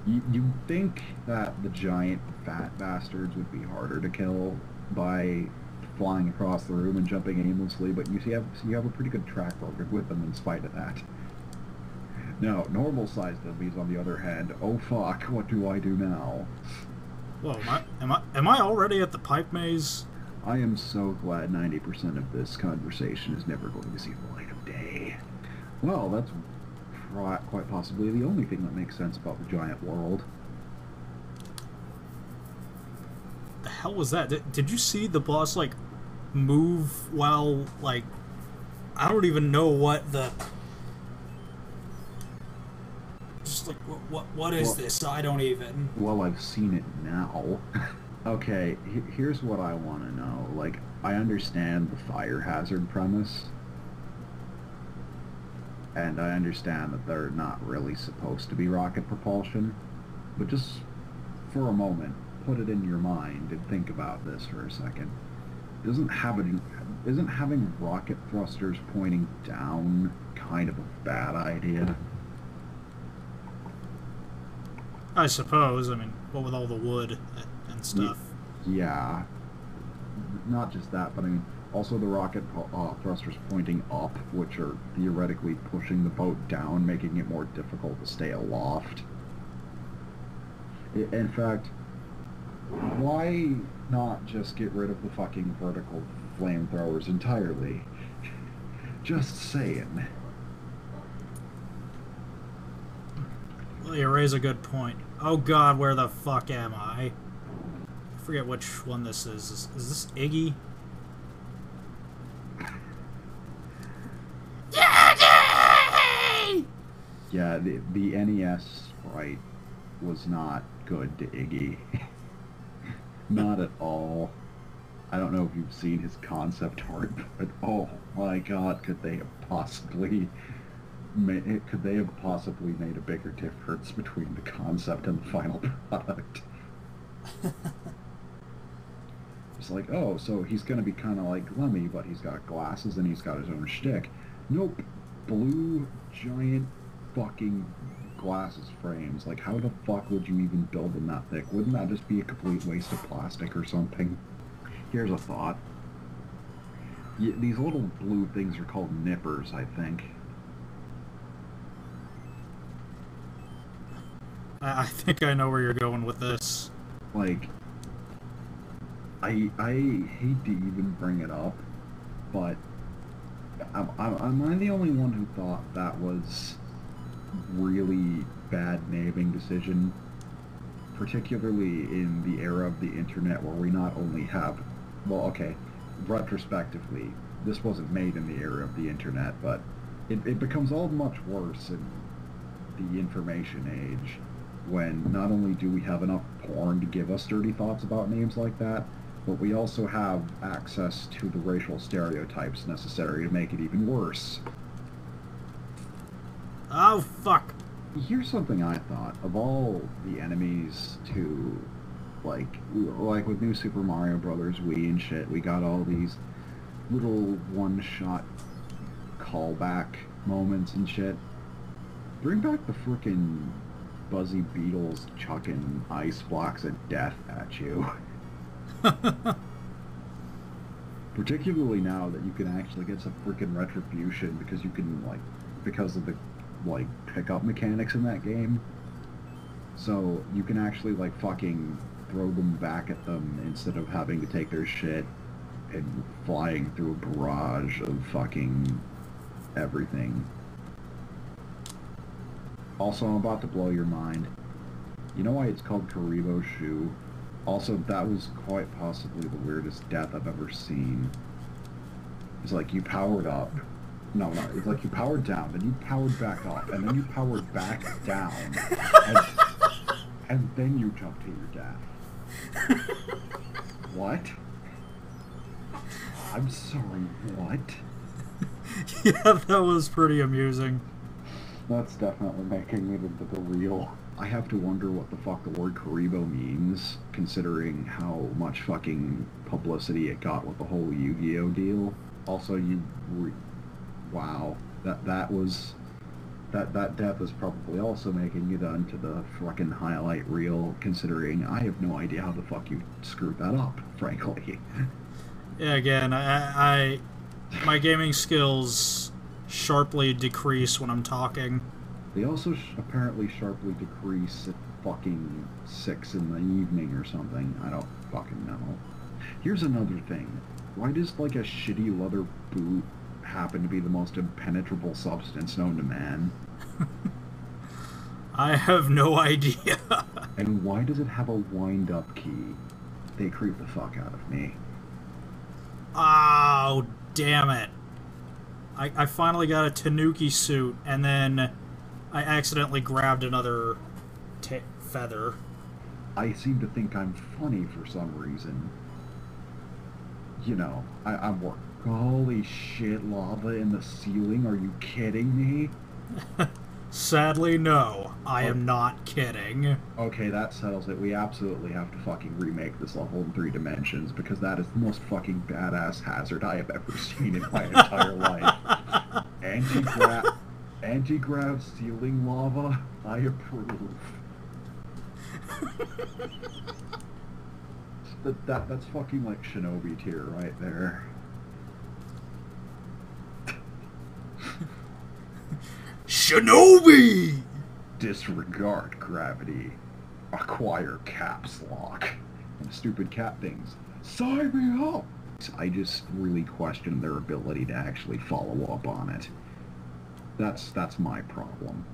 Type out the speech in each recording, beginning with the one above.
You think that the giant fat bastards would be harder to kill by flying across the room and jumping aimlessly, but you have a pretty good track record with them in spite of that. Now, normal-sized enemies, on the other hand, oh fuck, what do I do now? Whoa, am I already at the pipe maze? I am so glad 90% of this conversation is never going to see the light of day. Well, that's quite possibly the only thing that makes sense about the giant world. The hell was that? Did you see the boss, like, move while, like... I don't even know what the... Just like, what is this? I don't even... Well, I've seen it now. Okay, here's what I want to know. Like, I understand the fire hazard premise, and I understand that they're not really supposed to be rocket propulsion, but just for a moment, put it in your mind and think about this for a second. Isn't having rocket thrusters pointing down kind of a bad idea? I suppose. I mean, what with all the wood and stuff. Yeah, not just that, but I mean, also the rocket thrusters pointing up, which are theoretically pushing the boat down, making it more difficult to stay aloft. In fact, why not just get rid of the fucking vertical flamethrowers entirely? Just saying. Well, you raise a good point. Oh god, where the fuck am I? I forget which one this is. Is this Iggy? Yeah, the NES sprite was not good to Iggy. Not at all. I don't know if you've seen his concept art, but oh my god, could they have possibly made a bigger difference between the concept and the final product? It's like, oh, so he's gonna be kind of like Lemmy, but he's got glasses and he's got his own shtick. Nope, blue giant fucking glasses frames. Like, how the fuck would you even build them that thick? Wouldn't that just be a complete waste of plastic or something? Here's a thought. These little blue things are called nippers, I think. I think I know where you're going with this. Like, I hate to even bring it up, but am I the only one who thought that was really bad naming decision, particularly in the era of the internet where we not only have, well, okay, retrospectively, this wasn't made in the era of the internet, but it becomes all much worse in the information age when not only do we have enough porn to give us dirty thoughts about names like that, but we also have access to the racial stereotypes necessary to make it even worse. Oh, fuck. Here's something I thought. Of all the enemies to, like with New Super Mario Brothers Wii and shit, we got all these little one-shot callback moments and shit. Bring back the frickin' Buzzy Beetles chucking ice blocks of death at you. Particularly now that you can actually get some frickin' retribution because you can, like, because of the like pickup mechanics in that game, so you can actually like fucking throw them back at them instead of having to take their shit and flying through a barrage of fucking everything. Also, I'm about to blow your mind. You know why it's called Karibo's Shoe? Also, that was quite possibly the weirdest death I've ever seen. It's like you powered up. No, it's like you powered down, then you powered back up, and then you powered back down, and then you jumped to your death. What? I'm sorry, what? Yeah, that was pretty amusing. That's definitely making it into the real. I have to wonder what the fuck the word Karibo means, considering how much fucking publicity it got with the whole Yu-Gi-Oh deal. Also, wow, that was that death is probably also making it onto the fucking highlight reel, considering I have no idea how the fuck you screwed that up, frankly. Yeah, again, I my gaming skills sharply decrease when I'm talking. They also apparently sharply decrease at fucking 6 in the evening or something. I don't fucking know. Here's another thing. Why does, like, a shitty leather boot happen to be the most impenetrable substance known to man? I have no idea. And why does it have a wind-up key? They creep the fuck out of me. Oh, damn it. I finally got a Tanuki suit, and then I accidentally grabbed another feather. I seem to think I'm funny for some reason. You know, I'm working. Holy shit, lava in the ceiling? Are you kidding me? Sadly, no. I am not kidding. Okay, that settles it. We absolutely have to fucking remake this level in 3 dimensions, because that is the most fucking badass hazard I have ever seen in my entire life. Anti-grav ceiling lava? I approve. That's fucking like Shinobi tier right there. Shinobi! Disregard gravity. Acquire caps lock. And stupid cat things. Sign me up! I just really question their ability to actually follow up on it. That's my problem.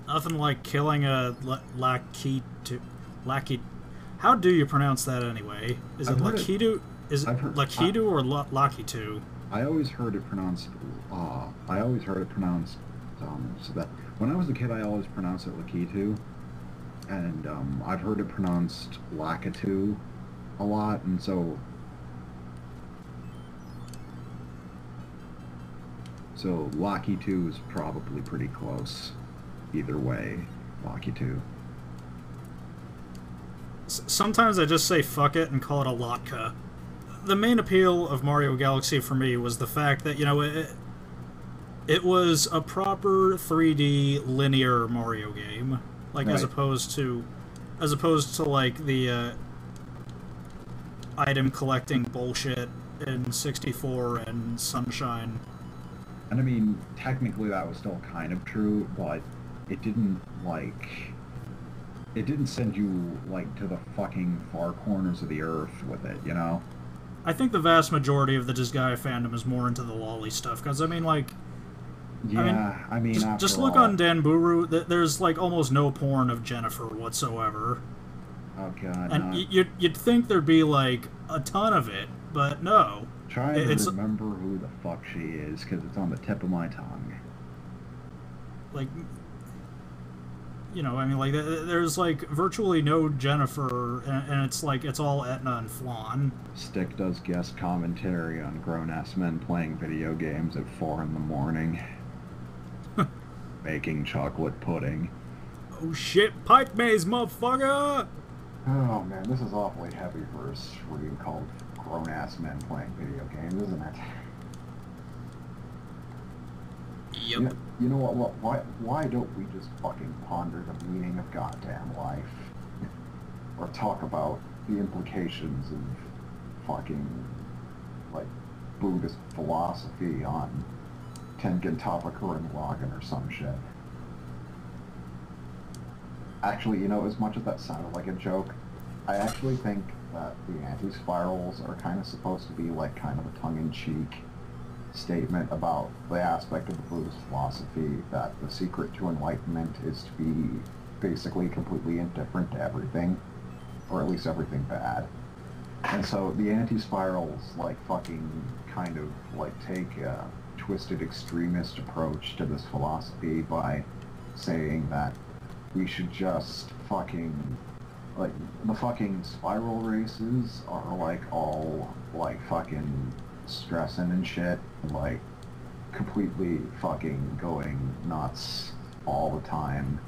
Nothing like killing a Lakitu. How do you pronounce that anyway? Is it Lakitu? Is it Lakitu or Lakitu? I always heard it pronounced. So that when I was a kid, I always pronounced it Lakitu, and I've heard it pronounced Lakitu a lot, and so Lakitu is probably pretty close. Either way, Lakitu. Sometimes I just say fuck it and call it a Latka. The main appeal of Mario Galaxy for me was the fact that, you know, it was a proper 3D linear Mario game, like right. as opposed to like the item collecting bullshit in 64 and Sunshine. And I mean, technically that was still kind of true, but it didn't send you like to the fucking far corners of the earth with it, you know? I think the vast majority of the Disgaea fandom is more into the lolly stuff, because I mean, like, yeah, I mean, just look on Danburu. There's like almost no porn of Jennifer whatsoever. Oh god, and no. you'd think there'd be like a ton of it, but no. Try to remember who the fuck she is, because it's on the tip of my tongue. Like, you know, I mean, like, there's like virtually no Jennifer, and it's like it's all Etna and Flan. Stiq does guest commentary on grown-ass men playing video games at 4 in the morning. Making chocolate pudding. Oh shit, pipe maze, motherfucker! Oh man, this is awfully heavy for a stream called Grown-Ass Men Playing Video Games, isn't it? Yep. You know what, why don't we just fucking ponder the meaning of goddamn life? Or talk about the implications of fucking, like, Buddhist philosophy on Tengen Toppa Gurren Lagann or some shit. Actually, you know, as much as that sounded like a joke, I actually think that the anti-spirals are kind of supposed to be like kind of a tongue-in-cheek statement about the aspect of the Buddhist philosophy that the secret to enlightenment is to be basically completely indifferent to everything, or at least everything bad. And so the anti-spirals like fucking kind of like take a twisted extremist approach to this philosophy by saying that we should just fucking, like, the fucking spiral races are like all like fucking stressing and shit, like completely fucking going nuts all the time,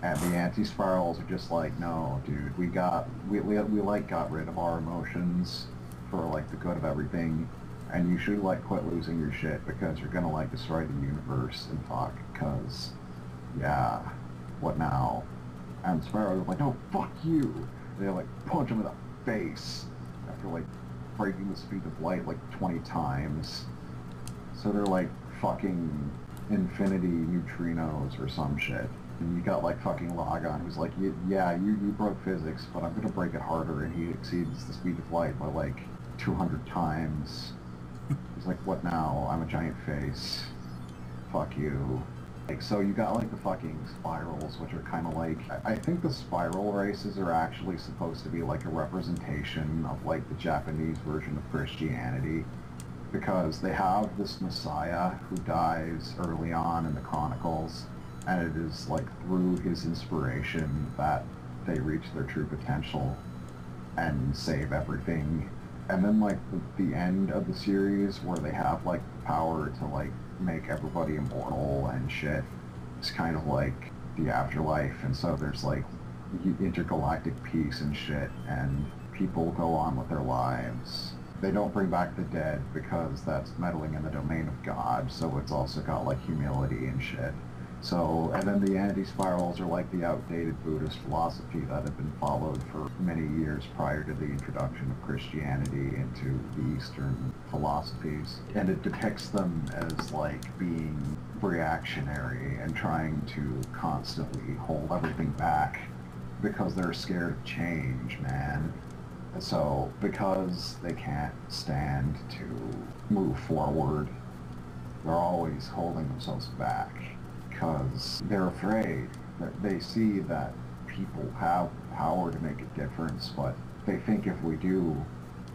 and the anti-spirals are just like, no dude, we like got rid of our emotions for like the good of everything, and you should, like, quit losing your shit because you're gonna, like, destroy the universe and fuck, because, yeah, what now? And Sparrow's like, no, fuck you! They, like, punch him in the face after, like, breaking the speed of light, like, 20 times. So they're, like, fucking infinity neutrinos or some shit. And you got, like, fucking Lagann, who's like, yeah, you broke physics, but I'm gonna break it harder, and he exceeds the speed of light by, like, 200 times. He's like, what now? I'm a giant face. Fuck you. Like, so you got, like, the fucking spirals, which are kind of like... I think the spiral races are actually supposed to be, like, a representation of, like, the Japanese version of Christianity. Because they have this messiah who dies early on in the Chronicles, and it is, like, through his inspiration that they reach their true potential and save everything. And then, like, the end of the series where they have, like, the power to, like, make everybody immortal and shit, it's kind of like the afterlife, and so there's, like, intergalactic peace and shit, and people go on with their lives. They don't bring back the dead because that's meddling in the domain of God, so it's also got, like, humility and shit. So, and then the anti-spirals are like the outdated Buddhist philosophy that had been followed for many years prior to the introduction of Christianity into the Eastern philosophies. And it depicts them as, like, being reactionary and trying to constantly hold everything back because they're scared of change, man. So, because they can't stand to move forward, they're always holding themselves back because they're afraid. They see that people have power to make a difference, but they think if we do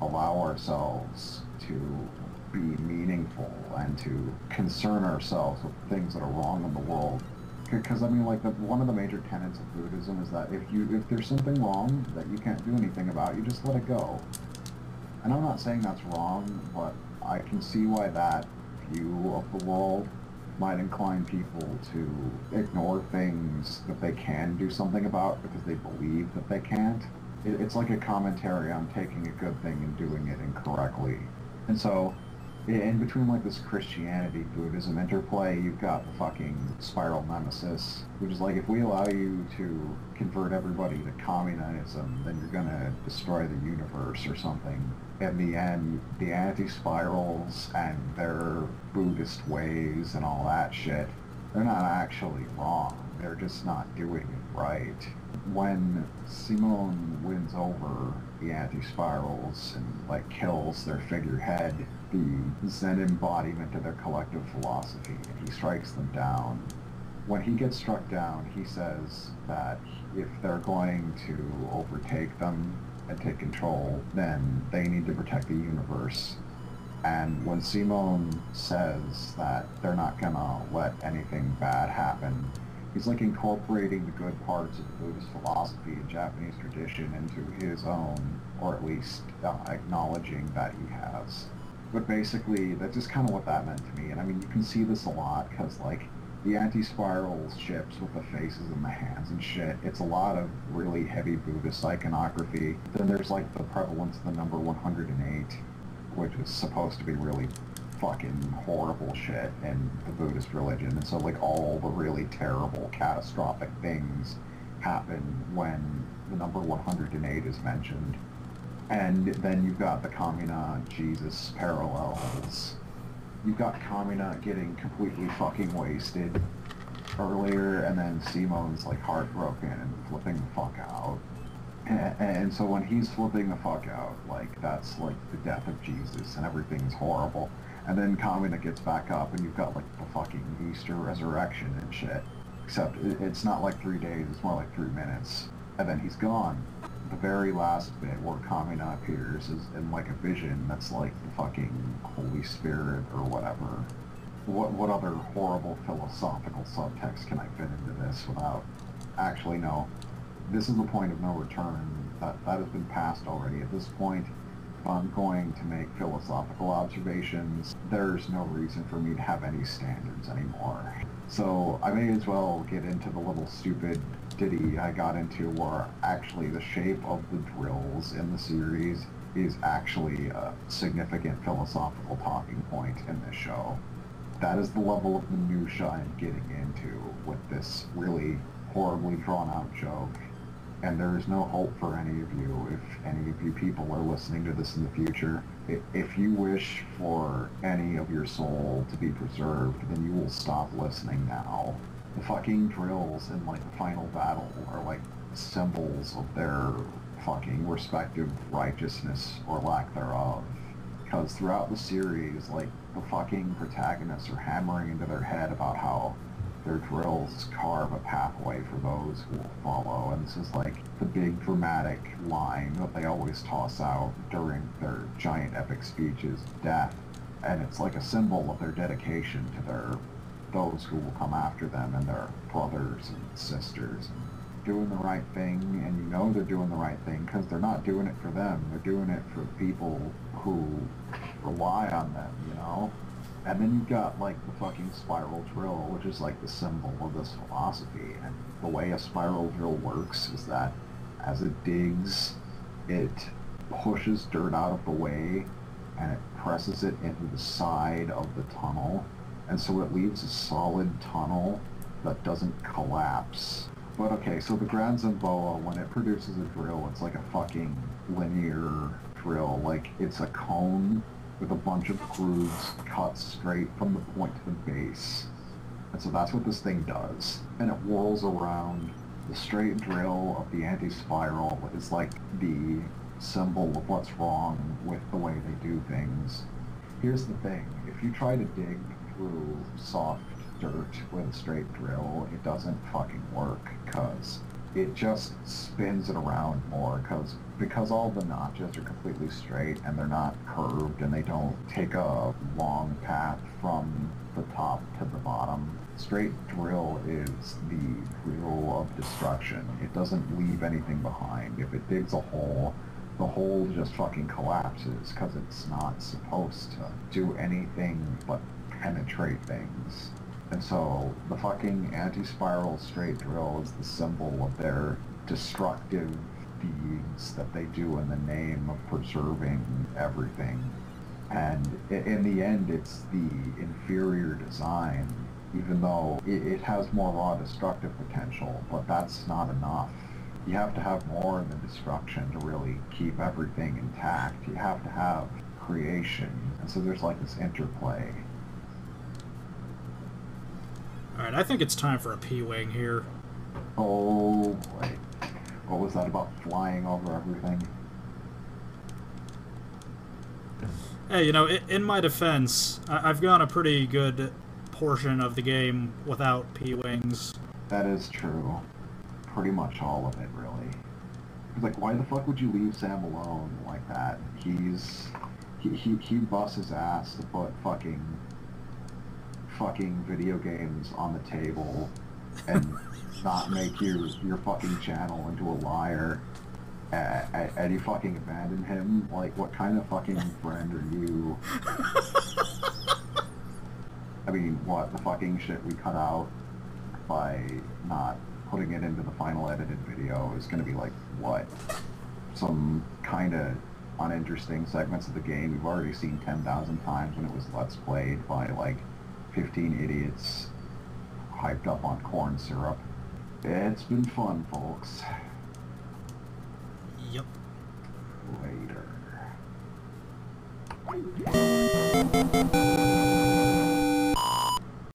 allow ourselves to be meaningful and to concern ourselves with things that are wrong in the world, because I mean, like, one of the major tenets of Buddhism is that if there's something wrong that you can't do anything about, you just let it go. And I'm not saying that's wrong, but I can see why that view of the world might incline people to ignore things that they can do something about because they believe that they can't. It's like a commentary on taking a good thing and doing it incorrectly. And so, in between, like, this Christianity-Buddhism interplay, you've got the fucking spiral nemesis, which is like, if we allow you to convert everybody to communism, then you're gonna destroy the universe or something. In the end, the anti-spirals and their Buddhist ways and all that shit, they're not actually wrong. They're just not doing it right. When Simone wins over the anti-spirals and, like, kills their figurehead, the Zen embodiment of their collective philosophy, and he strikes them down. When he gets struck down, he says that if they're going to overtake them and take control, then they need to protect the universe. And when Simone says that they're not gonna let anything bad happen, he's, like, incorporating the good parts of the Buddhist philosophy and Japanese tradition into his own, or at least acknowledging that he has. But basically, that's just kind of what that meant to me. And I mean, you can see this a lot, because, like, the anti-spiral ships with the faces and the hands and shit, it's a lot of really heavy Buddhist iconography. Then there's, like, the prevalence of the number 108, which is supposed to be really fucking horrible shit in the Buddhist religion. And so, like, all the really terrible, catastrophic things happen when the number 108 is mentioned. And then you've got the Kamina Jesus parallels. You've got Kamina getting completely fucking wasted earlier, and then Simone's, like, heartbroken and flipping the fuck out. And so when he's flipping the fuck out, like, that's, like, the death of Jesus and everything's horrible. And then Kamina gets back up and you've got, like, the fucking Easter resurrection and shit. Except it's not like 3 days, it's more like 3 minutes. And then he's gone. The very last bit where Kamina appears is in, like, a vision that's like the fucking Holy Spirit or whatever. What other horrible philosophical subtext can I fit into this without... Actually, no. This is the point of no return. That has been passed already. At this point, if I'm going to make philosophical observations, there's no reason for me to have any standards anymore. So I may as well get into the little stupid ditty I got into where actually the shape of the drills in the series is actually a significant philosophical talking point in this show. That is the level of minutia I'm getting into with this really horribly drawn out joke. And there is no hope for any of you, if any of you people are listening to this in the future. If you wish for any of your soul to be preserved, then you will stop listening now. The fucking drills in, like, the final battle are, like, symbols of their fucking respective righteousness or lack thereof. Because throughout the series, like, the fucking protagonists are hammering into their head about how their drills carve a pathway for those who will follow, and this is like the big dramatic line that they always toss out during their giant epic speeches, death, and it's like a symbol of their dedication to those who will come after them and their brothers and sisters, and doing the right thing, and you know they're doing the right thing because they're not doing it for them, they're doing it for the people who rely on them, you know? And then you've got, like, the fucking spiral drill, which is, like, the symbol of this philosophy. And the way a spiral drill works is that as it digs, it pushes dirt out of the way, and it presses it into the side of the tunnel. And so it leaves a solid tunnel that doesn't collapse. But okay, so the Grand Zamboa, when it produces a drill, it's like a fucking linear drill. Like, it's a cone with a bunch of grooves cut straight from the point to the base. And so that's what this thing does. And it whirls around. The straight drill of the anti-spiral is like the symbol of what's wrong with the way they do things. Here's the thing, if you try to dig through soft dirt with a straight drill, it doesn't fucking work, because it just spins it around more, because all the notches are completely straight and they're not curved and they don't take a long path from the top to the bottom. Straight drill is the drill of destruction. It doesn't leave anything behind. If it digs a hole, the hole just fucking collapses because it's not supposed to do anything but penetrate things. And so the fucking anti-spiral straight drill is the symbol of their destructive deeds that they do in the name of preserving everything. And in the end, it's the inferior design, even though it has more raw destructive potential, but that's not enough. You have to have more than destruction to really keep everything intact. You have to have creation. And so there's like this interplay. Alright, I think it's time for a P-Wing here. Oh, wait. What was that about flying over everything? Hey, you know, in my defense, I've gone a pretty good portion of the game without P-Wings. That is true. Pretty much all of it, really. Like, why the fuck would you leave Sam alone like that? He busts his ass to put fucking video games on the table and not make your fucking channel into a liar, and you fucking abandon him. Like, what kind of fucking friend are you? I mean, what, the fucking shit we cut out by not putting it into the final edited video is gonna be like, what? Some kind of uninteresting segments of the game you've already seen 10,000 times when it was Let's Played by, like, 15 idiots hyped up on corn syrup. It's been fun, folks. Yep. Later.